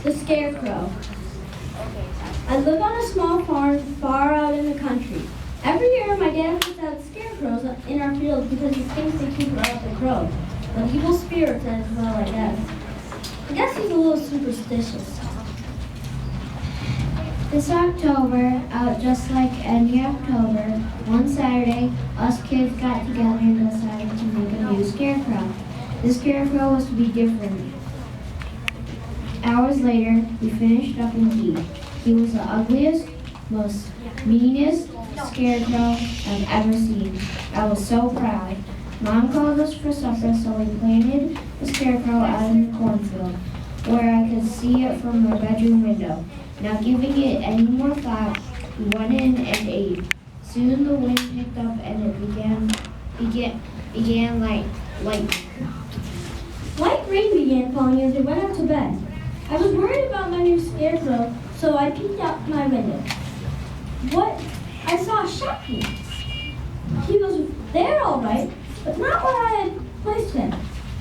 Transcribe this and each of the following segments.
The Scarecrow. I live on a small farm far out in the country. Every year, my dad puts out scarecrows in our field because he thinks they keep out the crows. But evil spirits as well, I guess. I guess he's a little superstitious. This October, just like any October, one Saturday, us kids got together and decided to make a new scarecrow. The scarecrow was to be different. Hours later, we finished up and he was the ugliest, most meanest scarecrow I've ever seen. I was so proud. Mom called us for supper, so we planted the scarecrow out in the cornfield, where I could see it from my bedroom window. Not giving it any more thought, we went in and ate. Soon the wind picked up and it began like lightning. Light rain began falling as we went up to bed. I was worried about my new scarecrow, so I peeked out my window. What? I saw a shaggy. He was there all right, but not where I had placed him.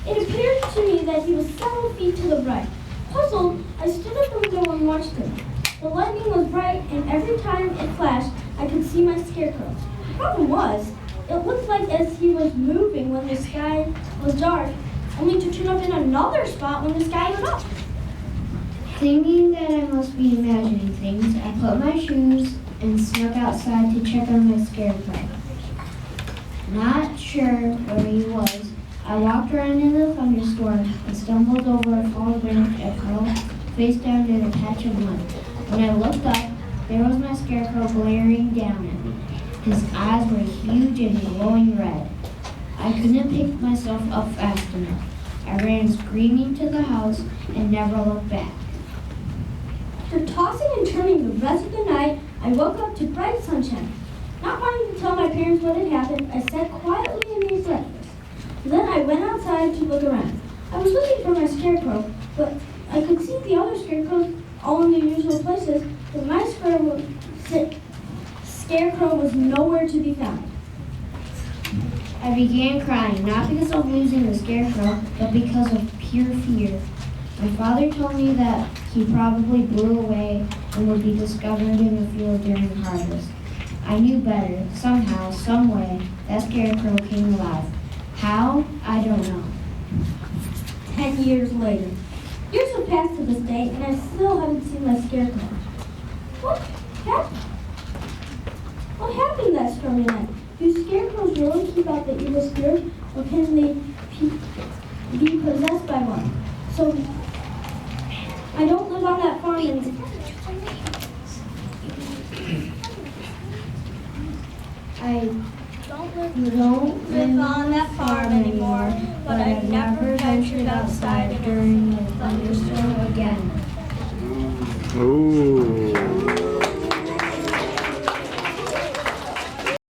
It appeared to me that he was several feet to the right. Puzzled, I stood at the window and watched him. The lightning was bright, and every time it flashed, I could see my scarecrow. The problem was, it looked like as he was moving when the sky was dark, only to turn up in another spot when the sky lit up. Thinking that I must be imagining things, I put my shoes and snuck outside to check on my scarecrow. Not sure where he was, I walked around in the thunderstorm and stumbled over a fallen branch and fell face down in a patch of mud. When I looked up, there was my scarecrow glaring down at me. His eyes were huge and glowing red. I couldn't pick myself up fast enough. I ran screaming to the house and never looked back. After tossing and turning the rest of the night, I woke up to bright sunshine. Not wanting to tell my parents what had happened, I sat quietly and ate breakfast. Then I went outside to look around. I was looking for my scarecrow, but I could see the other scarecrows all in their usual places, but my scarecrow was nowhere to be found. I began crying, not because of losing the scarecrow, but because of pure fear. My father told me that he probably blew away and would be discovered in the field during harvest. I knew better. Somehow, some way, that scarecrow came alive. How? I don't know. 10 years later. Years have passed to this day, and I still haven't seen my scarecrow. What happened? What happened that stormy night? Do scarecrows really keep out the evil spirits, or can they be possessed by one? So, I don't live on that farm anymore. I don't live on that farm anymore, but I've never ventured outside during a thunderstorm again. Ooh.